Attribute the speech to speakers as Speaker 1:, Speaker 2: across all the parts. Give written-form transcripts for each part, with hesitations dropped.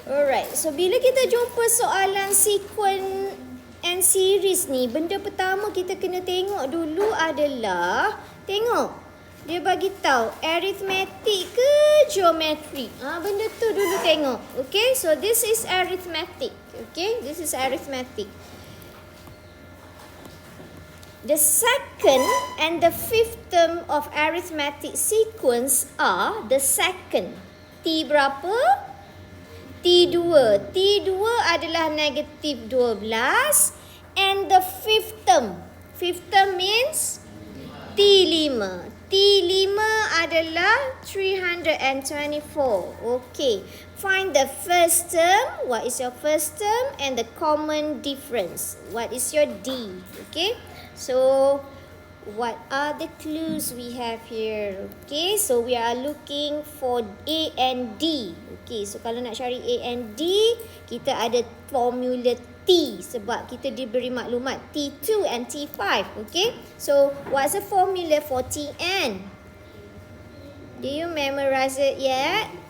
Speaker 1: Alright, so bila kita jumpa soalan sequence and series ni, benda pertama kita kena tengok dulu adalah, tengok, dia bagi tahu arithmetic ke geometry. Benda tu dulu tengok. Okay, so this is arithmetic. Okay, this is arithmetic. The second and the fifth term of arithmetic sequence are the second. T berapa? T2. T2 adalah negatif 12. And the fifth term. Fifth term means T5. T5 adalah 324. Okay. Find the first term. What is your first term? And the common difference. What is your D? Okay. So, what are the clues we have here? Okay, so we are looking for A and D. Okay, so kalau nak cari A and D, kita ada formula T sebab kita diberi maklumat T2 and T5. Okay, so what's the formula for Tn? Do you memorize it yet?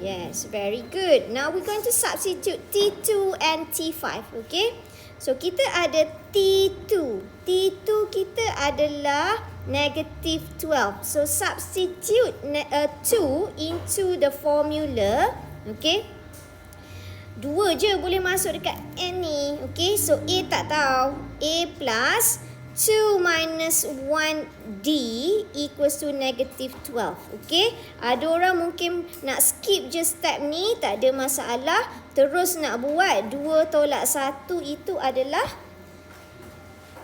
Speaker 1: Yes, very good. Now we're going to substitute T2 and T5. Okay. So kita ada T2. T2 kita adalah negative 12. So substitute 2 into the formula. Okay. 2 je boleh masuk dekat N ni. Okay. So A tak tahu. A plus 2 minus 1D equals to negative 12. Okay. Ada orang mungkin nak skip je step ni. Tak ada masalah. Terus nak buat 2 tolak 1 itu adalah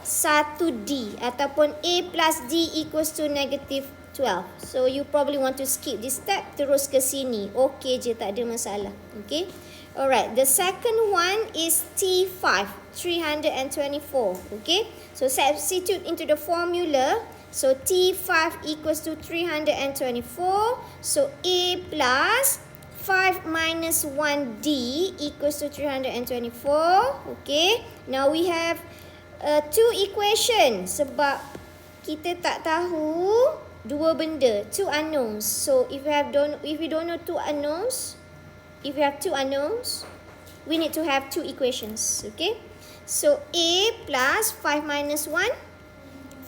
Speaker 1: 1D. Ataupun A plus D equals to negative 12. So you probably want to skip this step. Terus ke sini. Okay je, tak ada masalah. Okay. Alright, the second one is T5, 324, okay? So substitute into the formula. So T5 equals to 324. So A plus 5 minus 1D equals to 324, okay? Now we have two equations sebab kita tak tahu dua benda, two unknowns. So if we don't know two unknowns, if we have two unknowns, we need to have two equations, okay? So, A plus 5 minus 1,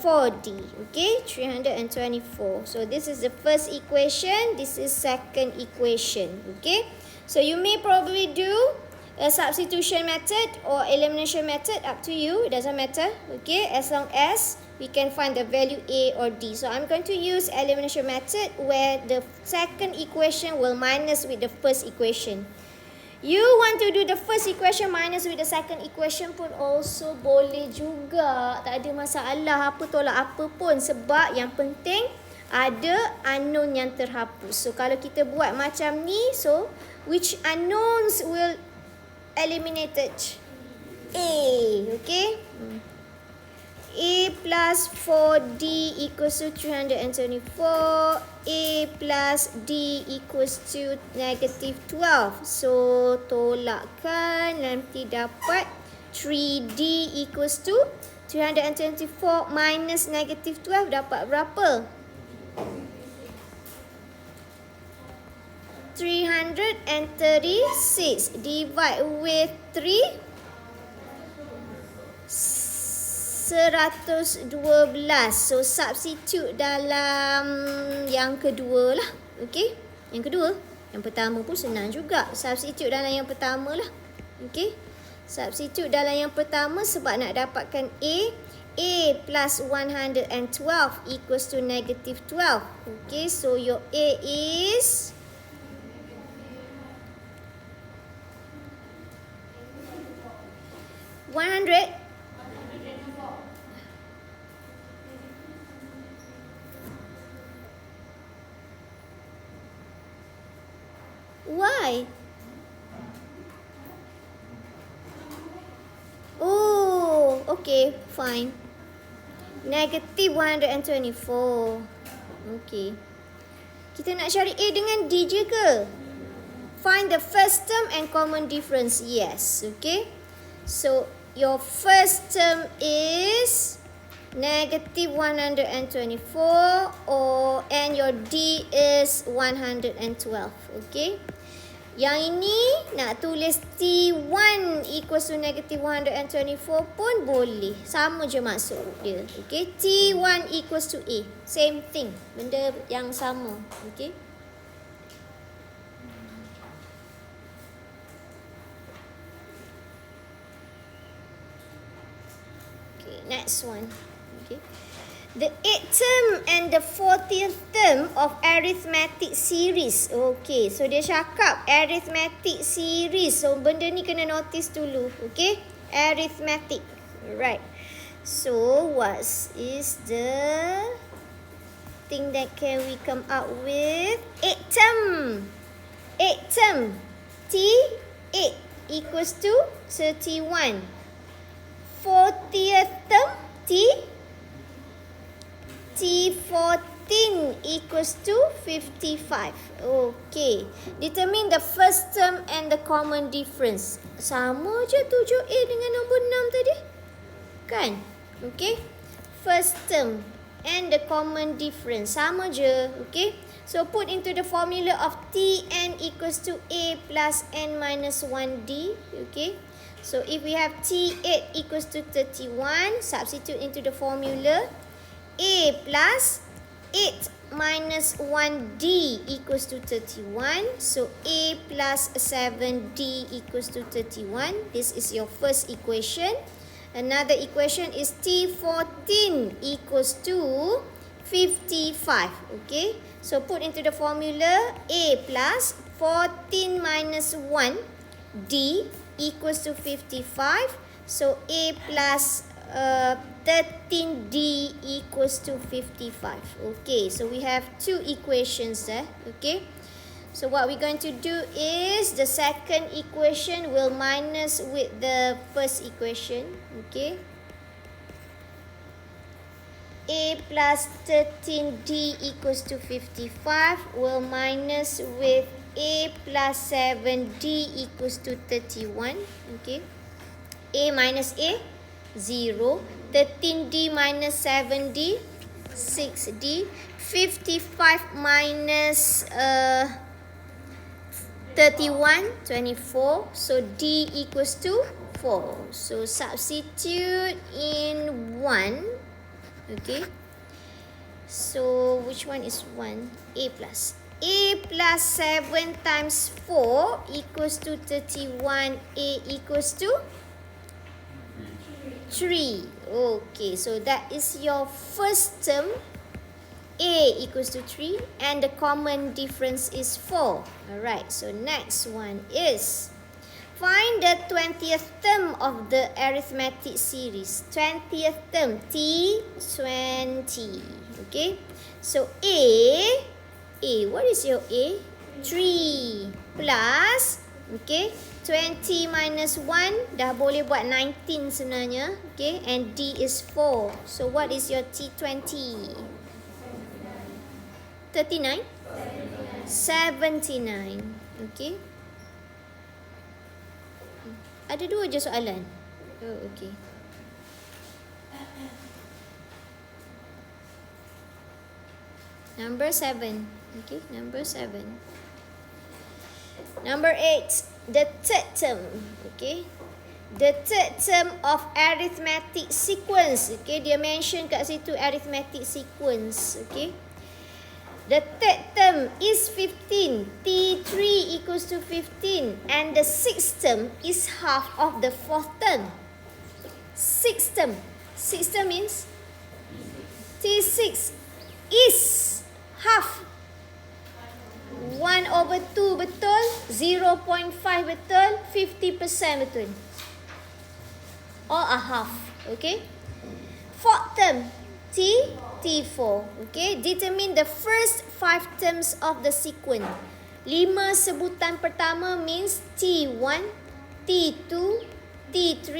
Speaker 1: 4D, okay? 324. So, this is the first equation. This is second equation, okay? So, you may probably do a substitution method or elimination method, up to you. It doesn't matter, okay? As long as we can find the value A or D. So, I'm going to use elimination method where the second equation will minus with the first equation. You want to do the first equation minus with the second equation pun also boleh juga. Tak ada masalah apa tolak apa pun. Sebab yang penting ada unknown yang terhapus. So, kalau kita buat macam ni, so which unknowns will eliminated? A, okay? A plus 4D equals to 324. A plus D equals to negative 12. So, tolakkan. Nanti dapat 3D equals to 324 minus negative 12. Dapat berapa? 336. Divide with 3. 112. So, substitute dalam yang kedua lah. Okay. Yang kedua. Yang pertama pun senang juga. Substitute dalam yang pertama lah. Okay. Substitute dalam yang pertama sebab nak dapatkan A. A plus 112 equals to negative 12. Okay. So, your A is 100. Why? Oh, okay, fine. Negative 124. Okay. Kita nak cari A dengan D je ke? Find the first term and common difference. Yes, okay. So, your first term is negative 124, and your D is 112. Okay. Yang ini nak tulis T1 equals to negative 124 pun boleh. Sama je maksud dia. Okay. T1 equals to A. Same thing. Benda yang sama. Okay. Okay. Next one. Okay. The 8th term and the 40th term of arithmetic series. Okay, so dia cakap arithmetic series. So, benda ni kena notice dulu. Okay, arithmetic. Right. So, what is the thing that can we come up with? 8th term. 8th term. T8 equals to 31. 40th term. T14 equals to 55. Okay. Determine the first term and the common difference. Sama je 7A dengan nombor 6 tadi. Kan? Okay. First term and the common difference. Sama je. Okay. So, put into the formula of Tn equals to A plus N minus 1D. Okay. So, if we have T8 equals to 31, substitute into the formula. A plus 8 minus 1D equals to 31. So, A plus 7D equals to 31. This is your first equation. Another equation is T14 equals to 55. Okay. So, put into the formula A plus 14 minus 1D equals to 55. So, A plus 13D equals to 55. Okay, so we have two equations there. Okay, so what we're going to do is the second equation will minus with the first equation. Okay, A plus 13D equals to 55 will minus with A plus 7D equals to 31. Okay, A minus A, 0. 13D minus 7D, 6D. 55 minus 31, 24. So, D equals to 4. So, substitute in 1. Okay. So, which one is 1? A plus. A plus 7 times 4 equals to 31. A equals to 3. Okay, so that is your first term. A equals to 3 and the common difference is 4. Alright, so next one is find the 20th term of the arithmetic series. 20th term, T20. Okay, so A, what is your A? 3 plus, okay, 20 minus 1, dah boleh buat 19 sebenarnya. Okay, and D is 4. So, what is your T20? 39? 79. Okay. Ada dua je soalan. Oh, okay. Number 7. Okay, number 7. Number 8. The third term. Okay. The third term of arithmetic sequence. Okay, dia mention kat situ arithmetic sequence. Okay. The third term is 15. T3 equals to 15. And the sixth term is half of the fourth term. Sixth term. Sixth term means T6 is half. 1/2 betul. 0.5 betul. 50% betul. All are half. Okay. Fourth term. T4. Okay. Determine the first 5 terms of the sequence. 5 sebutan pertama means T1, T2, T3,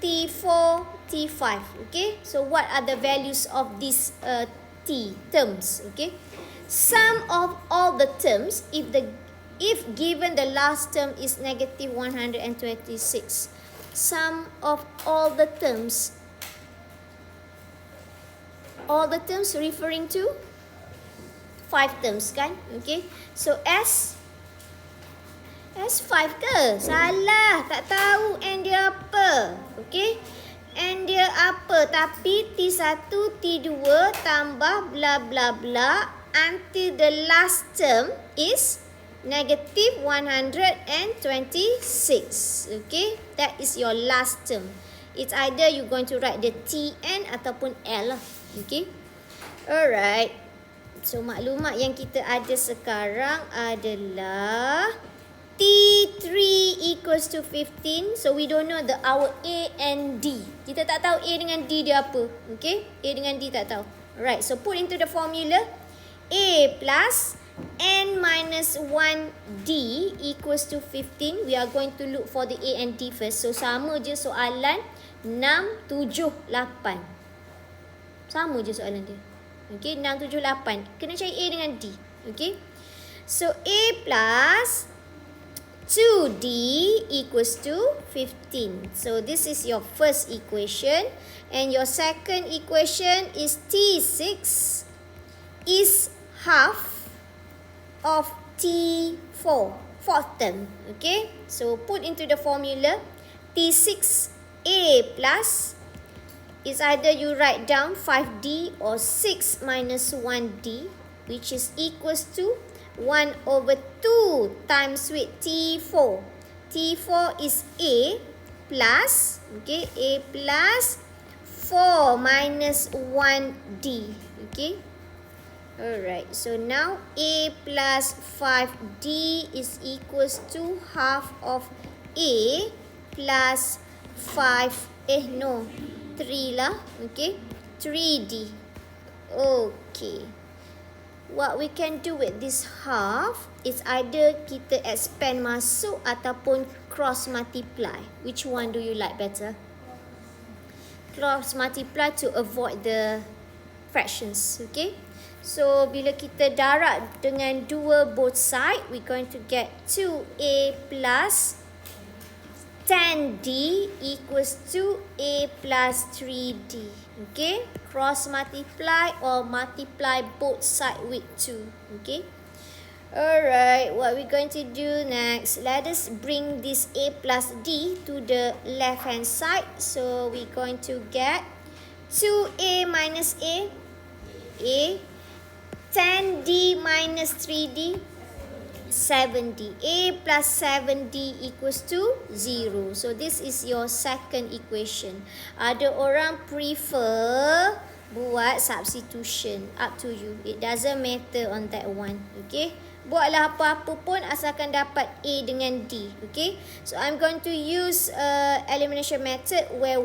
Speaker 1: T4, T5. Okay. So what are the values of these T terms? Okay. Sum of all the terms if given the last term is negative 126. Sum of all the terms all the terms referring to 5 terms kan? Okay. So S 5 ke? Salah. Tak tahu N dia apa. Okay. N dia apa? Tapi T1, T2 tambah bla bla bla until the last term is negative 126. Okay. That is your last term. It's either you going to write the Tn ataupun L lah. Okay. Alright. So, maklumat yang kita ada sekarang adalah T3 equals to 15. So, we don't know our A and D. Kita tak tahu A dengan D dia apa. Okay? A dengan D tak tahu. Alright. So, put into the formula. A plus N minus 1D equals to 15. We are going to look for the A and D first. So, sama je soalan 6, 7, 8. Sama je soalan dia. Okay, 6, 7, 8. Kena cari A dengan D. Okay. So, A plus 2D equals to 15. So, this is your first equation. And your second equation is T6 is half of T4. Fourth term. Okay. So, put into the formula. T6A plus is either you write down 5D or 6 minus 1D, which is equals to 1 over 2 times with T4. T4 is A plus, okay, A plus 4 minus 1D, okay. Alright, so now A plus 5D is equals to half of A plus 3 lah, okay, 3D. Okay. What we can do with this half is either kita expand masuk ataupun cross multiply. Which one do you like better? Cross multiply to avoid the fractions, okay? So, bila kita darab dengan 2 both side, we're going to get 2A plus 10D equals to A plus 3D. Okay. Cross multiply or multiply both side with 2. Okay. Alright. What we're going to do next. Let us bring this A plus D to the left hand side. So we're going to get 2A minus A. 10D minus 3D. 7D. A plus 7D equals to 0. So, this is your second equation. Ada orang prefer buat substitution. Up to you. It doesn't matter on that one. Okay. Buatlah apa-apa pun asalkan dapat A dengan D. Okay. So, I'm going to use elimination method where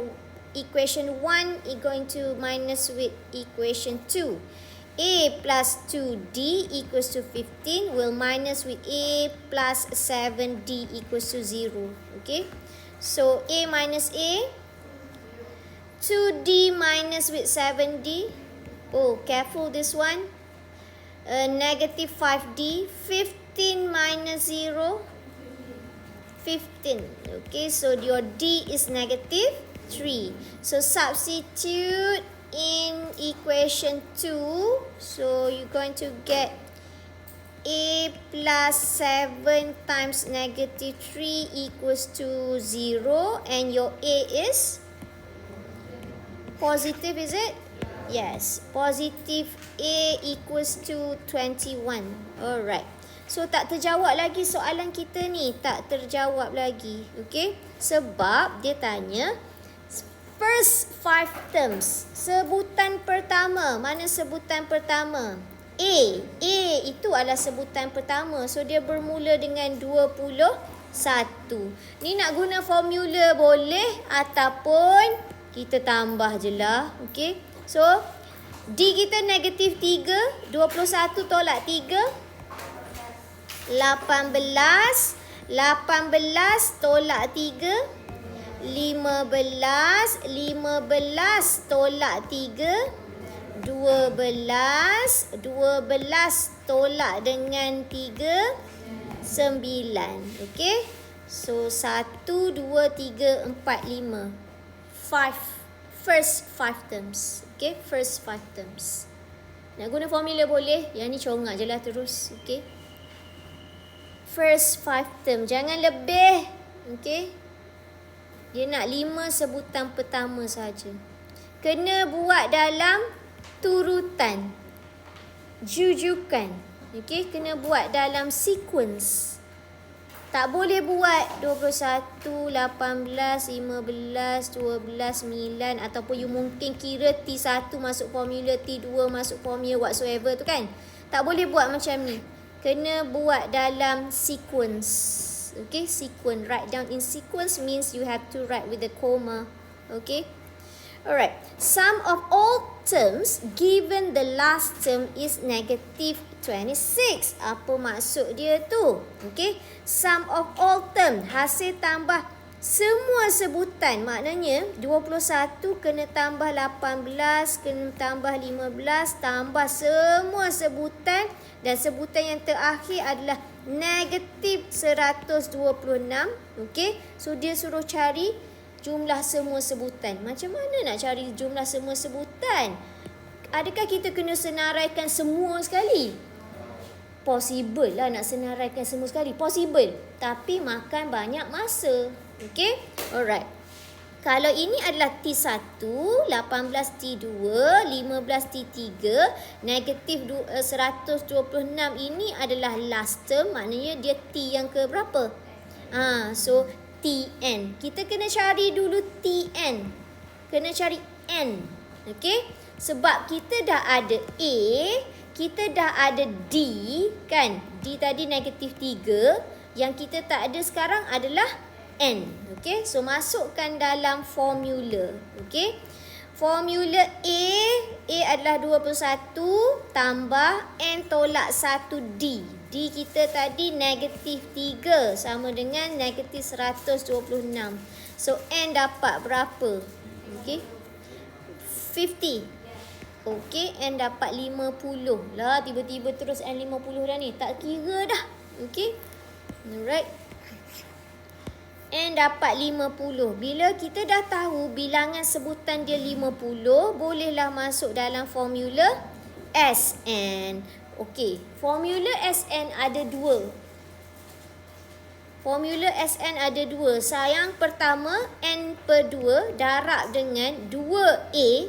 Speaker 1: equation 1 is going to minus with equation 2. A plus 2D equals to 15 will minus with A plus 7D equals to 0. Okay. So, A minus A. 2D minus with 7D. Oh, careful this one. Negative 5D. 15 minus 0. 15. Okay. So, your D is negative 3. So, substitute in equation 2, so you're going to get A plus 7 times negative 3 equals to 0, and your A is positive, is it? Yes, positive A equals to 21. Alright. So, tak terjawab lagi soalan kita ni. Tak terjawab lagi. Okay. Sebab dia tanya first 5 terms. Sebutan pertama. Mana sebutan pertama? A. A itu adalah sebutan pertama. So, dia bermula dengan 21. Ni nak guna formula boleh ataupun kita tambah je lah. Okay. So, D kita negatif 3. 21 tolak 3. 18. 18 tolak 3. 15 tolak 3. 12 tolak dengan 3. 9. Okay. So 1, 2, 3, 4, 5. 5 first 5 terms. Okay, first 5 terms. Nak guna formula boleh, yang ni congak je lah terus. Okay, first 5 term, jangan lebih. Okay, dia nak 5 sebutan pertama saja. Kena buat dalam turutan, jujukan. Okay, kena buat dalam sequence. Tak boleh buat 21, 18, 15, 12, 9 ataupun you mungkin kira T1 masuk formula, T2 masuk formula whatsoever tu kan. Tak boleh buat macam ni. Kena buat dalam sequence. Okay, sequence. Write down in sequence means you have to write with the comma. Okay. Alright. Sum of all terms given the last term is negative 26. Apa maksud dia tu? Okay. Sum of all term, hasil tambah semua sebutan. Maknanya 21 kena tambah 18, kena tambah 15, tambah semua sebutan. Dan sebutan yang terakhir adalah negatif 126. Okay. So dia suruh cari jumlah semua sebutan. Macam mana nak cari jumlah semua sebutan? Adakah kita kena senaraikan semua sekali? Possible lah nak senaraikan semua sekali. Possible. Tapi makan banyak masa. Okay? Alright. Kalau ini adalah T1, 18 T2, 15 T3, negatif 126 ini adalah last term. Maknanya dia T yang ke berapa? So Tn. Kita kena cari dulu Tn. Kena cari N. Okay? Sebab kita dah ada A, kita dah ada D, kan? D tadi negatif 3. Yang kita tak ada sekarang adalah N. Okay? So, masukkan dalam formula. Okay? Formula A adalah 21 tambah N tolak 1 D. D kita tadi negatif 3 sama dengan negatif 126. So, N dapat berapa? Okay. 50. Okay, N dapat 50. Lah, tiba-tiba terus N 50 dah ni. Tak kira dah. Okay. Alright. N dapat 50. Bila kita dah tahu bilangan sebutan dia 50, bolehlah masuk dalam formula Sn. Okey, formula Sn ada dua. Formula Sn ada dua. Yang pertama, N per 2 darab dengan 2A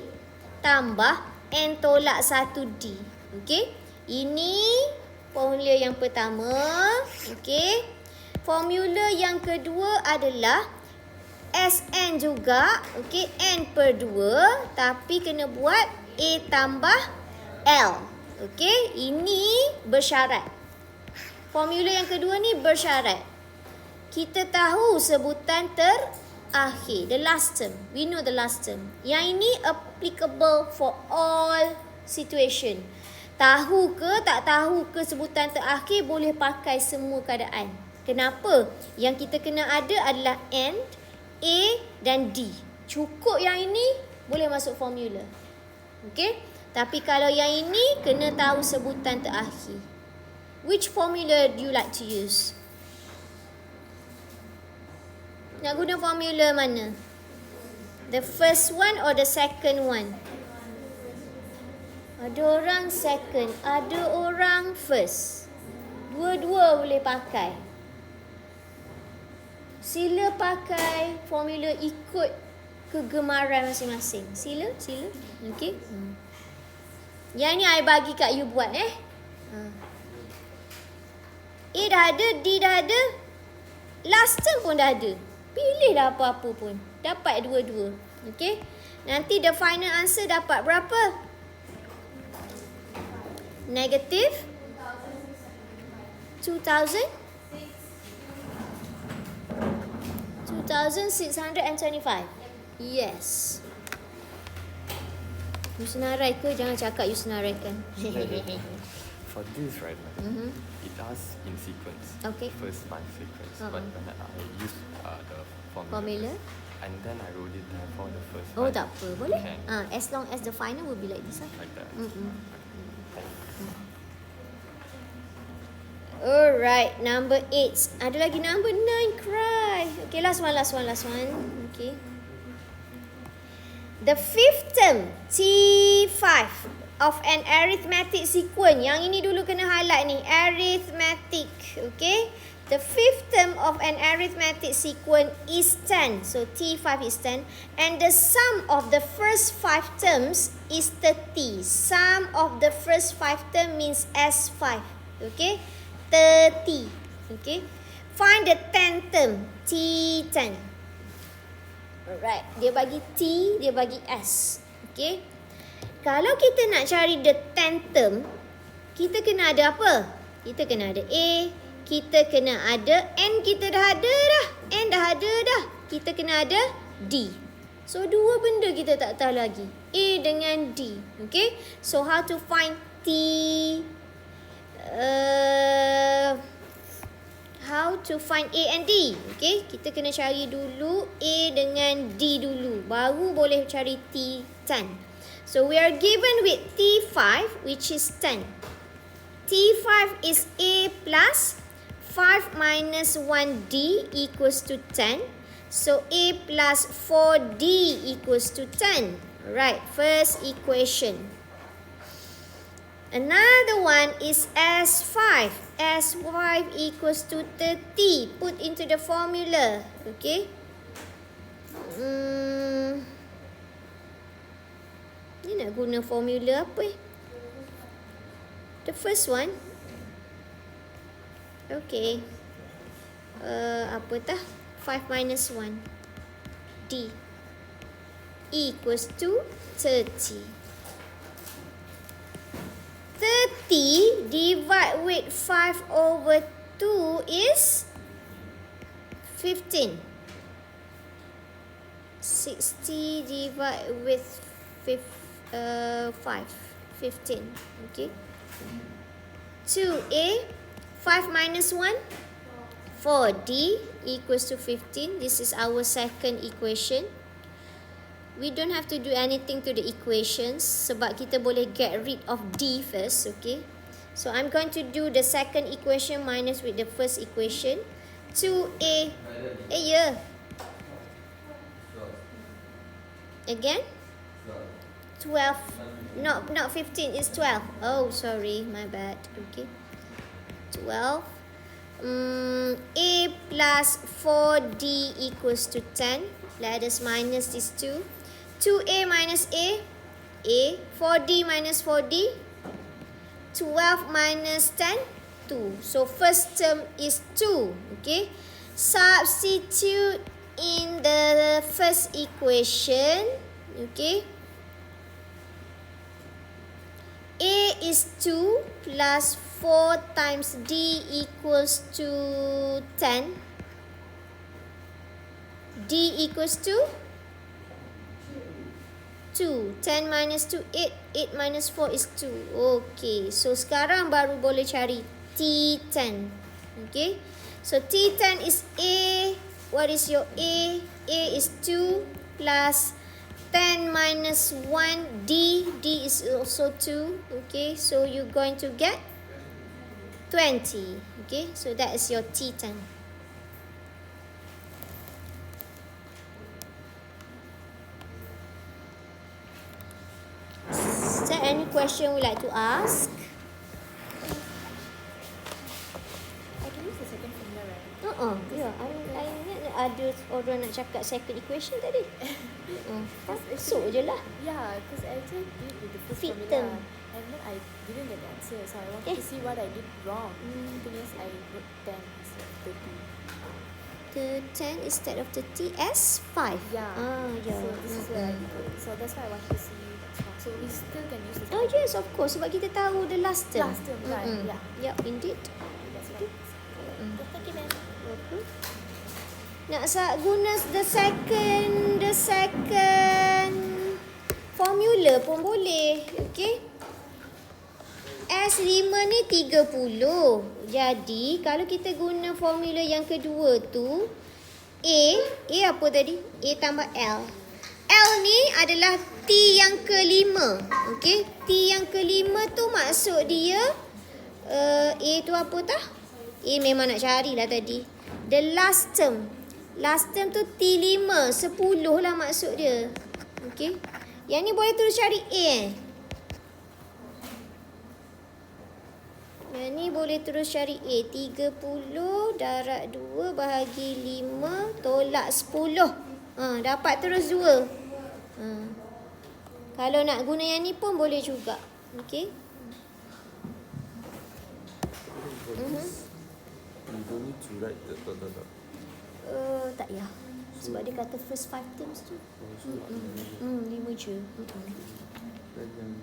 Speaker 1: tambah N tolak 1D. Okey, ini formula yang pertama. Okey, formula yang kedua adalah Sn juga. Okey, N per 2 tapi kena buat A tambah L. Okey, ini bersyarat. Formula yang kedua ni bersyarat. Kita tahu sebutan terakhir, the last term. We know the last term. Yang ini applicable for all situation. Tahu ke tak tahu ke sebutan terakhir boleh pakai semua keadaan. Kenapa? Yang kita kena ada adalah N, A dan D. Cukup yang ini boleh masuk formula. Okey? Tapi kalau yang ini, kena tahu sebutan terakhir. Which formula do you like to use? Nak guna formula mana? The first one or the second one? Ada orang second, ada orang first. Dua-dua boleh pakai. Sila pakai formula ikut kegemaran masing-masing. Sila. Okey. Yang ni I bagi kat you buat A dah ada, D dah ada, last term pun dah ada. Pilihlah apa-apa pun. Dapat dua-dua. Okay. Nanti the final answer dapat berapa? Negatif 2625. Yes. You senarai ke? Jangan cakap you senaraikan.
Speaker 2: For this, right, it asks in sequence.
Speaker 1: Okay.
Speaker 2: First 5 sequence. But when I use the
Speaker 1: Formula.
Speaker 2: and then I wrote it down for the first
Speaker 1: Oh,
Speaker 2: 5.
Speaker 1: tak apa. Boleh.
Speaker 2: Can.
Speaker 1: As long as the final will be like this.
Speaker 2: Like that.
Speaker 1: Alright, number 8. Ada lagi number 9, cry. Okay, last one. Okay. The fifth term, T5 of an arithmetic sequence. Yang ini dulu kena highlight ni, arithmetic. Okay. The fifth term of an arithmetic sequence is 10. So T5 is 10. And the sum of the first 5 terms is 30. Sum of the first 5 term means S5. Okay. 30. Okay. Find the 10th term, T10. Alright. Dia bagi T, dia bagi S. Okay. Kalau kita nak cari the 10th term, kita kena ada apa? Kita kena ada A, kita kena ada N, kita dah ada dah. N dah ada dah. Kita kena ada D. So, dua benda kita tak tahu lagi. A dengan D. Okay. So, how to find T? How to find A and D? Okay. Kita kena cari dulu A dengan D dulu. Baru boleh cari T10. So, we are given with T5, which is 10. T5 is A plus 5 minus 1D equals to 10. So, A plus 4D equals to 10. Right, first equation. Another one is S5. S5 equals to 30. Put into the formula. Okay. Ni nak guna formula apa? The first one. Okay. Apa tah? 5 minus 1. D. Equals to 30. 30 divide with 5 over 2 is 15. 60 divide with 5. 15. Okay. 2A. 5 minus 1, 4D equals to 15. This is our second equation. We don't have to do anything to the equations sebab kita boleh get rid of D first. Okay. So, I'm going to do the second equation minus with the first equation. 2A. Yeah. Again? 12. Not 15, it's 12. Oh, sorry. My bad. Okay. 12. A plus 4D equals to 10. Let us minus these two. 2A minus A. A. 4D minus 4D. 12 minus 10. 2. So, first term is 2. Okay. Substitute in the first equation. Okay. A is 2 plus 4 times D equals to 10. D equals to 2. 10 minus 2, 8. 8 minus 4 is 2. Okay. So, sekarang baru boleh cari T10. Okay. So, T10 is A. What is your A? A is 2 plus 10 minus 1, D. D is also 2. Okay. So, you're going to get 20. Okay. So, that is your T10. Is there any question we'd like to ask?
Speaker 3: I can use the second formula, right?
Speaker 1: Yeah. I ingat ada orang nak cakap second equation tadi. Masuk je lah.
Speaker 3: Yeah, because I actually did with the first
Speaker 1: Fit
Speaker 3: formula.
Speaker 1: term.
Speaker 3: And then I didn't get the answer. So I wanted to see what I did wrong. The thing is, I wrote 10 instead of 30.
Speaker 1: The 10 instead of the T as 5.
Speaker 3: Yeah.
Speaker 1: Yeah.
Speaker 3: So this is where I put. So that's why I wanted to see what's wrong. So we still can use this.
Speaker 1: Oh yes, of course. Sebab kita tahu the last term.
Speaker 3: Last term, right? Yeah.
Speaker 1: Yep, indeed.
Speaker 3: That's why. Thank you, ma'am.
Speaker 1: Nak guna the second formula pun boleh. Okay. S5 ni 30. Jadi, kalau kita guna formula yang kedua tu, A apa tadi? A tambah L. L ni adalah T yang kelima. Okay. T yang kelima tu maksud dia, A tu apa tah? A memang nak carilah tadi. The last term. Last term tu T5. 10 lah maksud dia. Okay. Yang ni boleh terus cari A Yang ni boleh terus cari A. 30 darab 2 bahagi 5 tolak 10. Dapat terus 2. Kalau nak guna yang ni pun boleh juga. Okey.
Speaker 2: You don't need to write the dot.
Speaker 1: Tak payah. Sebab dia kata first 5 terms tu. 5 je.
Speaker 2: Dan yang ni